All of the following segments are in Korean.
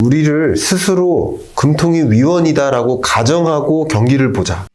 우리를 스스로 금통위 위원이다라고 가정하고 경기를 보자.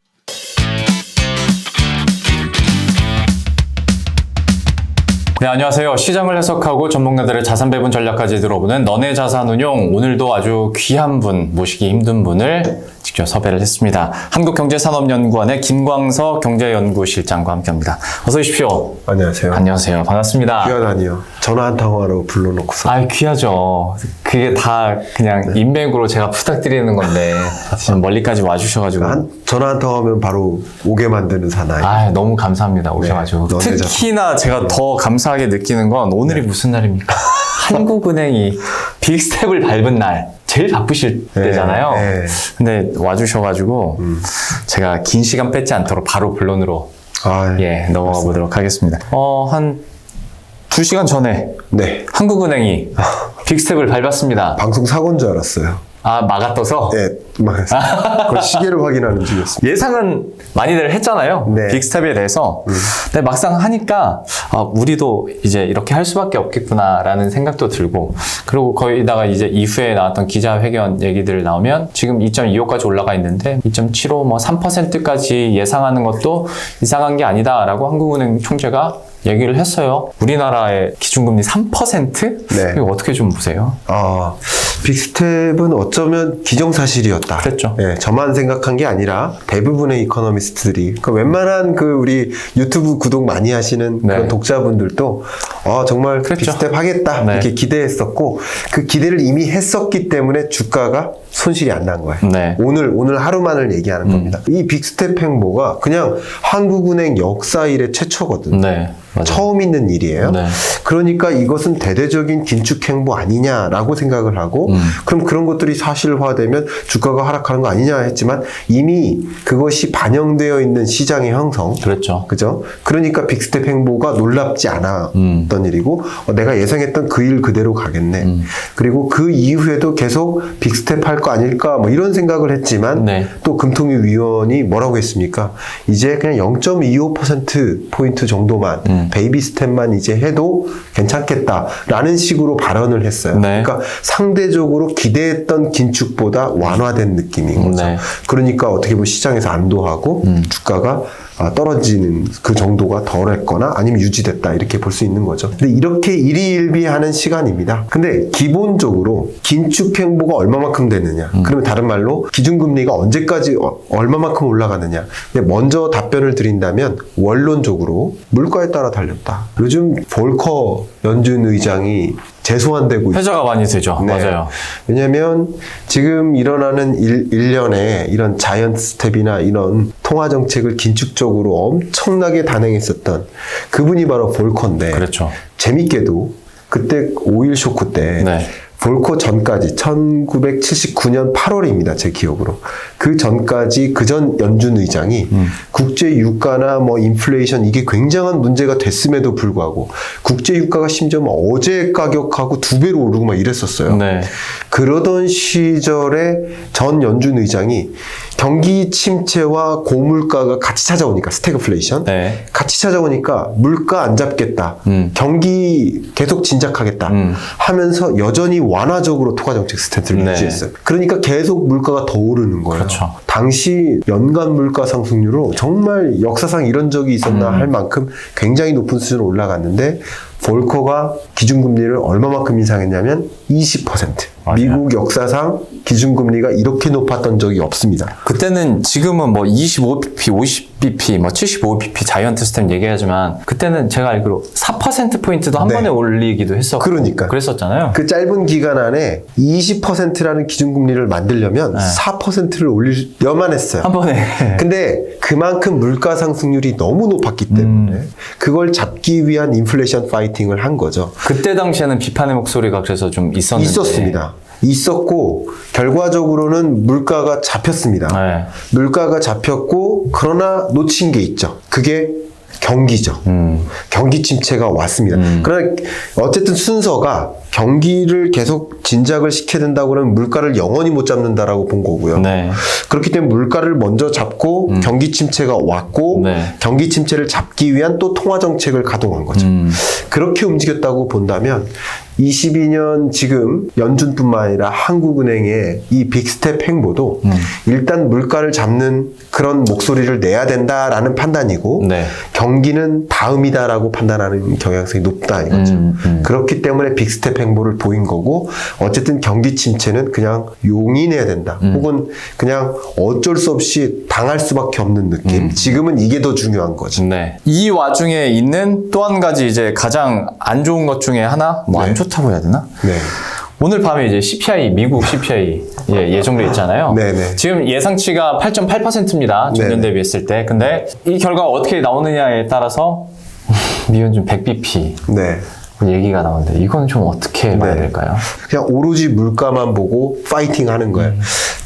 네, 안녕하세요. 시장을 해석하고 전문가들의 자산 배분 전략까지 들어보는 너네 자산운용, 오늘도 아주 귀한 분, 모시기 힘든 분을 직접 섭외를 했습니다. 한국경제산업연구원의 김광석 경제연구실장과 함께합니다. 어서 오십시오. 안녕하세요. 안녕하세요. 반갑습니다. 귀하다니요. 전화 한 통화로 불러놓고서. 아, 귀하죠. 그게 다 그냥 인맥으로 제가 부탁드리는 건데 지금 멀리까지 와주셔가지고 전화 한 통화하면 바로 오게 만드는 사나이. 아, 너무 감사합니다. 오셔가지고 너네 특히나 제가 더 감사하게 느끼는 건 오늘이 무슨 날입니까? 한국은행이 빅스텝을 밟은 날, 제일 바쁘실 때잖아요. 근데 와주셔가지고 제가 긴 시간 뺏지 않도록 바로 본론으로 넘어가 보도록 하겠습니다. 한 2시간 전에 한국은행이 빅스텝을 밟았습니다. 방송 사고인 줄 알았어요. 아, 막아떠서? 네, 막았어요. 그걸 시계를 확인하는 중이었습니다. 예상은 많이들 했잖아요. 빅스텝에 대해서. 근데 막상 하니까 우리도 이제 이렇게 할 수밖에 없겠구나라는 생각도 들고, 그리고 거기다가 이제 이후에 나왔던 기자회견 얘기들 나오면 지금 2.25까지 올라가 있는데 2.75, 3%까지 예상하는 것도 이상한 게 아니다라고 한국은행 총재가 얘기를 했어요. 우리나라의 기준금리 3%? 이거 어떻게 좀 보세요? 빅스텝은 어쩌면 기정사실이었다. 그랬죠. 저만 생각한 게 아니라 대부분의 이코노미스트들이, 웬만한 우리 유튜브 구독 많이 하시는 그런 독자분들도 정말 빅스텝 하겠다 이렇게 기대했었고, 그 기대를 이미 했었기 때문에 주가가 손실이 안 난 거예요. 오늘 하루만을 얘기하는 겁니다. 이 빅스텝 행보가 그냥 한국은행 역사 이래 최초거든. 처음 있는 일이에요. 그러니까 이것은 대대적인 긴축 행보 아니냐라고 생각을 하고, 그럼 그런 것들이 사실화되면 주가가 하락하는 거 아니냐 했지만 이미 그것이 반영되어 있는 시장의 형성. 그죠? 그러니까 빅스텝 행보가 놀랍지 않았던 일이고, 내가 예상했던 그 일 그대로 가겠네. 그리고 그 이후에도 계속 빅스텝 할 거 아닐까 이런 생각을 했지만 또 금통위 위원이 뭐라고 했습니까? 이제 그냥 0.25%포인트 정도만 베이비 스텝만 이제 해도 괜찮겠다라는 식으로 발언을 했어요. 그러니까 상대적으로 기대했던 긴축보다 완화된 느낌인 거죠. 그러니까 어떻게 보면 시장에서 안도하고 주가가 떨어지는 그 정도가 덜했거나 아니면 유지됐다 이렇게 볼 수 있는 거죠. 근데 이렇게 일희일비하는 시간입니다. 근데 기본적으로 긴축 행보가 얼마만큼 되느냐, 그러면 다른 말로 기준금리가 언제까지 얼마만큼 올라가느냐. 근데 먼저 답변을 드린다면 원론적으로 물가에 따라 달렸다. 요즘 볼커 연준 의장이 재소환되고 있어요. 회자가 많이 되죠. 맞아요. 왜냐면 지금 일어나는 일련의 이런 자이언트 스텝이나 이런 통화 정책을 긴축적으로 엄청나게 단행했었던 그분이 바로 볼커인데, 재밌게도 그때 오일 쇼크 때 볼커 전까지 1979년 8월입니다. 제 기억으로. 그 전까지 그 전 연준 의장이 국제 유가나 인플레이션 이게 굉장한 문제가 됐음에도 불구하고 국제 유가가 심지어 어제 가격하고 2배로 오르고 이랬었어요. 그러던 시절에 전 연준 의장이 경기 침체와 고물가가 같이 찾아오니까 스태그플레이션 같이 찾아오니까 물가 안 잡겠다. 경기 계속 진작하겠다. 하면서 여전히 완화적으로 통화정책 스탠스를 유지했어요. 그러니까 계속 물가가 더 오르는 거예요. 당시 연간 물가 상승률로 정말 역사상 이런 적이 있었나 할 만큼 굉장히 높은 수준으로 올라갔는데, 볼커가 기준금리를 얼마만큼 인상했냐면 20%. 미국 역사상 기준금리가 이렇게 높았던 적이 없습니다. 그때는 지금은 25bp, 50bp, 75bp 자이언트 스텝 얘기하지만 그때는 제가 알기로 4%포인트도 한 번에 올리기도 했었고 그랬었잖아요. 그 짧은 기간 안에 20%라는 기준금리를 만들려면 4%를 올리려만 했어요. 한 번에. 근데 그만큼 물가 상승률이 너무 높았기 때문에 그걸 잡기 위한 인플레이션 파이팅을 한 거죠. 그때 당시에는 비판의 목소리가 그래서 좀 있었습니다. 있었고 결과적으로는 물가가 잡혔습니다. 물가가 잡혔고, 그러나 놓친 게 있죠. 그게 경기죠. 경기 침체가 왔습니다. 그러나 어쨌든 순서가 경기를 계속 진작을 시켜야 된다고 그러면 물가를 영원히 못 잡는다라고 본 거고요. 네. 그렇기 때문에 물가를 먼저 잡고 경기 침체가 왔고 네. 경기 침체를 잡기 위한 또 통화 정책을 가동한 거죠. 그렇게 움직였다고 본다면 22년 지금 연준뿐만 아니라 한국은행의 이 빅스텝 행보도 일단 물가를 잡는 그런 목소리를 내야 된다라는 판단이고 네. 경기는 다음이다라고 판단하는 경향성이 높다 이거죠. 그렇기 때문에 빅스텝 행보를 보인 거고 어쨌든 경기 침체는 그냥 용인해야 된다. 혹은 그냥 어쩔 수 없이 당할 수밖에 없는 느낌. 지금은 이게 더 중요한 거죠. 네. 이 와중에 있는 또 한 가지 이제 가장 안 좋은 것 중에 하나, 뭐 안 네. 좋다고 해야 되나? 네. 오늘 밤에 이제 CPI, 미국 CPI 예정돼 있잖아요. 네네. 지금 예상치가 8.8%입니다. 전년 네네. 대비했을 때. 근데 이 결과가 어떻게 나오느냐에 따라서 미연준 100bp 네. 얘기가 나오는데 이건 좀 어떻게 봐야 될까요? 그냥 오로지 물가만 보고 파이팅 하는 거예요.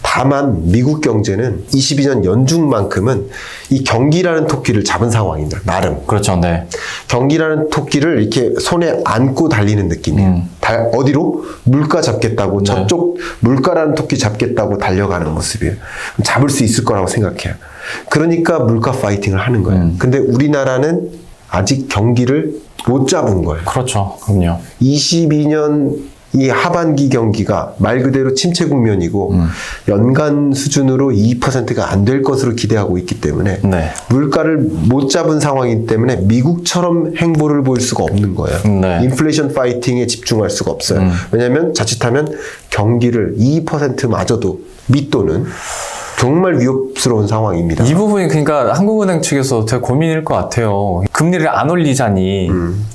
다만 미국 경제는 22년 연중만큼은 이 경기라는 토끼를 잡은 상황입니다. 나름. 그렇죠. 네. 경기라는 토끼를 이렇게 손에 안고 달리는 느낌이에요. 어디로? 물가 잡겠다고 저쪽 물가라는 토끼 잡겠다고 달려가는 모습이에요. 잡을 수 있을 거라고 생각해요. 그러니까 물가 파이팅을 하는 거예요. 근데 우리나라는 아직 경기를 못 잡은 거예요. 그렇죠. 그럼요. 22년 이 하반기 경기가 말 그대로 침체 국면이고 연간 수준으로 2%가 안 될 것으로 기대하고 있기 때문에 네. 물가를 못 잡은 상황이기 때문에 미국처럼 행보를 보일 수가 없는 거예요. 네. 인플레이션 파이팅에 집중할 수가 없어요. 왜냐하면 자칫하면 경기를 2%마저도 밑도는 정말 위협스러운 상황입니다. 이 부분이 그러니까 한국은행 측에서 되게 고민일 것 같아요. 금리를 안 올리자니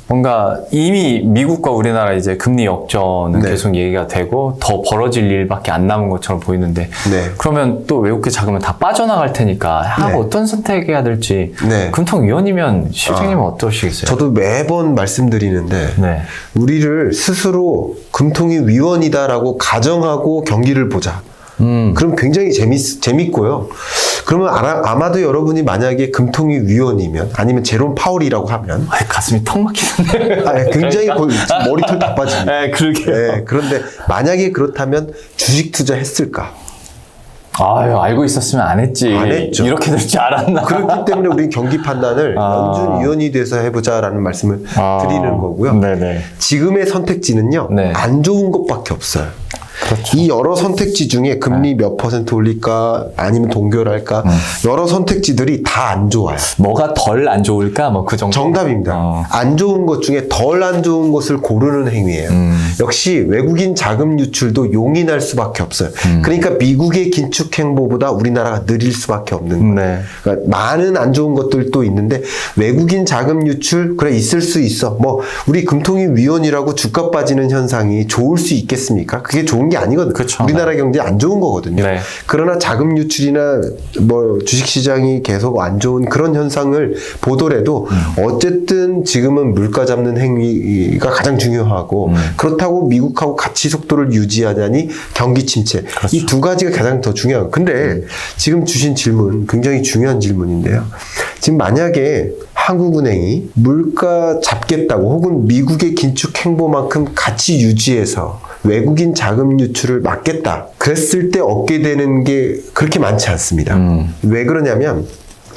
뭔가 이미 미국과 우리나라 이제 금리 역전은 네. 계속 얘기가 되고 더 벌어질 일밖에 안 남은 것처럼 보이는데 네. 그러면 또 외국계 자금은 다 빠져나갈 테니까 네. 어떤 선택해야 될지 네. 금통위원이면 실장님은 어떠시겠어요? 저도 매번 말씀드리는데 네. 우리를 스스로 금통위 위원이다라고 가정하고 경기를 보자. 그럼 굉장히 재밌고요. 그러면 아마도 여러분이 만약에 금통위 위원이면 아니면 제롬 파월이라고 하면 가슴이 턱 막히는데. 굉장히 머리털 다 빠집니다. 네, 그러게요. 네, 그런데 만약에 그렇다면 주식 투자했을까? 아유, 알고 있었으면 안 했지. 안 했죠. 이렇게 될 줄 알았나. 그렇기 때문에 우린 경기 판단을 연준 위원이 돼서 해보자라는 말씀을 드리는 거고요. 네네. 지금의 선택지는요, 네. 안 좋은 것밖에 없어요. 그렇죠. 이 여러 선택지 중에 금리 몇 % 올릴까 아니면 동결할까 여러 선택지들이 다 안 좋아요. 뭐가 덜 안 좋을까? 뭐 그 정도. 정답입니다. 안 좋은 것 중에 덜 안 좋은 것을 고르는 행위예요. 역시 외국인 자금 유출도 용인할 수밖에 없어요. 그러니까 미국의 긴축 행보보다 우리나라가 느릴 수밖에 없는 거예요. 네. 그러니까 많은 안 좋은 것들도 있는데 외국인 자금 유출 그래 있을 수 있어. 뭐 우리 금통위 위원이라고 주가 빠지는 현상이 좋을 수 있겠습니까? 그게 좋은 게 아니거든요. 그쵸, 우리나라 네. 경제 안 좋은 거거든요. 네. 그러나 자금 유출이나 뭐 주식 시장이 계속 안 좋은 그런 현상을 보더라도 어쨌든 지금은 물가 잡는 행위가 가장 중요하고 그렇다고 미국하고 같이 속도를 유지하자니 경기 침체 그렇죠. 이 두 가지가 가장 더 중요한. 근데 지금 주신 질문 굉장히 중요한 질문인데요. 지금 만약에 한국은행이 물가 잡겠다고 혹은 미국의 긴축 행보만큼 같이 유지해서 외국인 자금 유출을 막겠다. 그랬을 때 얻게 되는 게 그렇게 많지 않습니다. 왜 그러냐면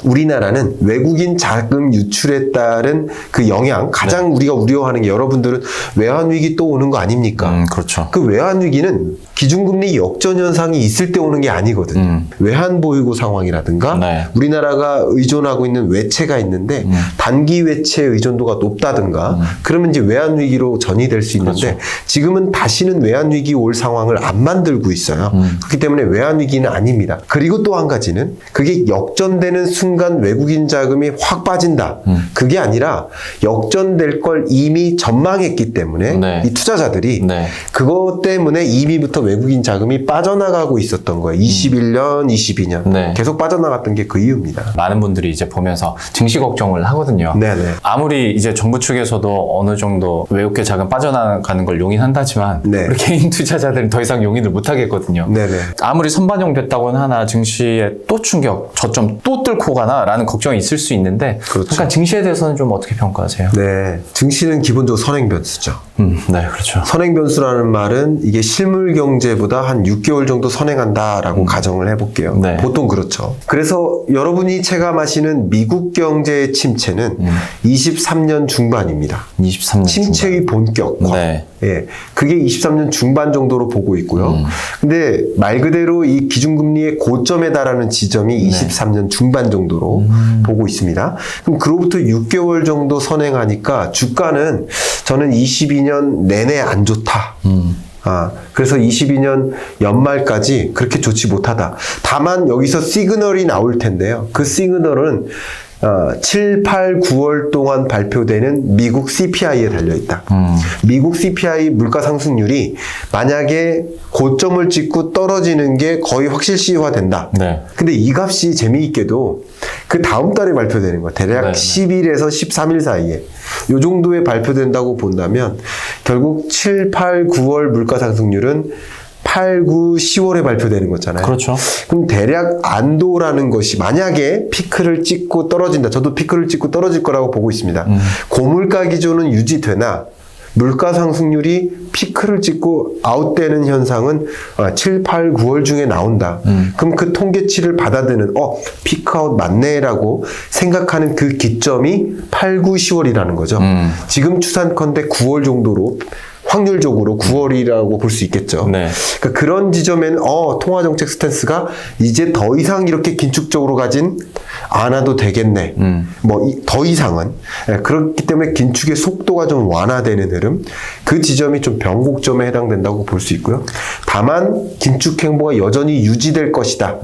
우리나라는 외국인 자금 유출에 따른 그 영향 가장 우리가 우려하는 게 여러분들은 외환위기 또 오는 거 아닙니까? 그렇죠. 그 외환위기는 기준금리 역전 현상이 있을 때 오는 게 아니거든요. 외환 보유고 상황이라든가 네. 우리나라가 의존하고 있는 외채가 있는데 단기 외채 의존도가 높다든가 그러면 이제 외환위기로 전이될 수 있는데 그렇죠. 지금은 다시는 외환위기 올 상황을 안 만들고 있어요. 그렇기 때문에 외환위기는 아닙니다. 그리고 또 한 가지는 그게 역전되는 순간 외국인 자금이 확 빠진다. 그게 아니라 역전될 걸 이미 전망했기 때문에 네. 이 투자자들이 네. 그것 때문에 이미부터 외국인 자금이 빠져나가고 있었던 거예요. 21년, 22년. 네. 계속 빠져나갔던 게 그 이유입니다. 많은 분들이 이제 보면서 증시 걱정을 하거든요. 네네. 아무리 이제 정부 측에서도 어느 정도 외국계 자금 빠져나가는 걸 용인한다지만 네. 우리 개인 투자자들은 더 이상 용인을 못 하겠거든요. 네네. 아무리 선반영됐다고는 하나 증시에 또 충격, 저점 또 뚫고 가나라는 걱정이 있을 수 있는데 그렇죠. 잠깐 증시에 대해서는 좀 어떻게 평가하세요? 네. 증시는 기본적으로 선행 변수죠. 네, 그렇죠. 선행 변수라는 말은 이게 실물 경제보다 한 6개월 정도 선행한다라고 가정을 해볼게요. 네. 보통 그렇죠. 그래서 여러분이 체감하시는 미국 경제의 침체는 23년 중반입니다. 23년 침체의 본격화. 네. 예, 그게 23년 중반 정도로 보고 있고요. 근데 말 그대로 이 기준금리의 고점에 달하는 지점이 23년 중반 정도로 보고 있습니다. 그럼 그로부터 6개월 정도 선행하니까 주가는 저는 22년 내내 안 좋다. 그래서 22년 연말까지 그렇게 좋지 못하다. 다만 여기서 시그널이 나올 텐데요. 그 시그널은 7, 8, 9월 동안 발표되는 미국 CPI에 달려있다. 미국 CPI 물가 상승률이 만약에 고점을 찍고 떨어지는 게 거의 확실시화된다. 네. 근데 이 값이 재미있게도 그 다음 달에 발표되는 거야. 대략 네. 10일에서 13일 사이에. 요 정도에 발표된다고 본다면 결국 7, 8, 9월 물가 상승률은 8, 9, 10월에 발표되는 거잖아요. 그렇죠. 그럼 대략 안도라는 것이 만약에 피크를 찍고 떨어진다. 저도 피크를 찍고 떨어질 거라고 보고 있습니다. 고물가 기조는 유지되나 물가 상승률이 피크를 찍고 아웃되는 현상은 7, 8, 9월 중에 나온다. 그럼 그 통계치를 받아드는 피크아웃 맞네라고 생각하는 그 기점이 8, 9, 10월이라는 거죠. 지금 추산컨대 9월 정도로 확률적으로 9월이라고 볼 수 있겠죠. 네. 그러니까 그런 지점에는 통화정책 스탠스가 이제 더 이상 이렇게 긴축적으로 가진 않아도 되겠네. 더 이상은. 그렇기 때문에 긴축의 속도가 좀 완화되는 흐름. 그 지점이 좀 변곡점에 해당된다고 볼 수 있고요. 다만 긴축 행보가 여전히 유지될 것이다.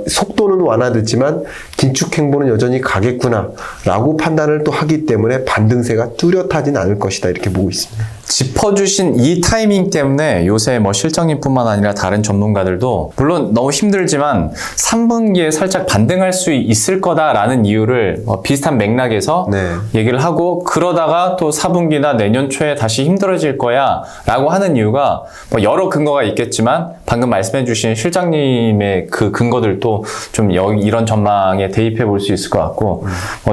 속도는 완화됐지만 긴축 행보는 여전히 가겠구나 라고 판단을 또 하기 때문에 반등세가 뚜렷하진 않을 것이다. 이렇게 보고 있습니다. 짚어주신 이 타이밍 때문에 요새 뭐 실장님뿐만 아니라 다른 전문가들도 물론 너무 힘들지만 3분기에 살짝 반등할 수 있을 거다라는 이유를 비슷한 맥락에서 얘기를 하고 그러다가 또 4분기나 내년 초에 다시 힘들어질 거야 라고 하는 이유가 뭐 여러 근거가 있겠지만 방금 말씀해주신 실장님의 그 근거들도 좀 이런 전망에 대입해 볼 수 있을 것 같고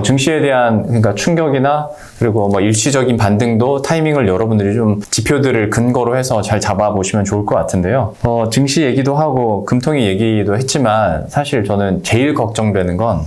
증시에 대한 그러니까 충격이나 그리고 뭐 일시적인 반등도 타이밍을 여러분들이 좀 지표들을 근거로 해서 잘 잡아보시면 좋을 것 같은데요. 증시 얘기도 하고 금통위 얘기도 했지만 사실 저는 제일 걱정되는 건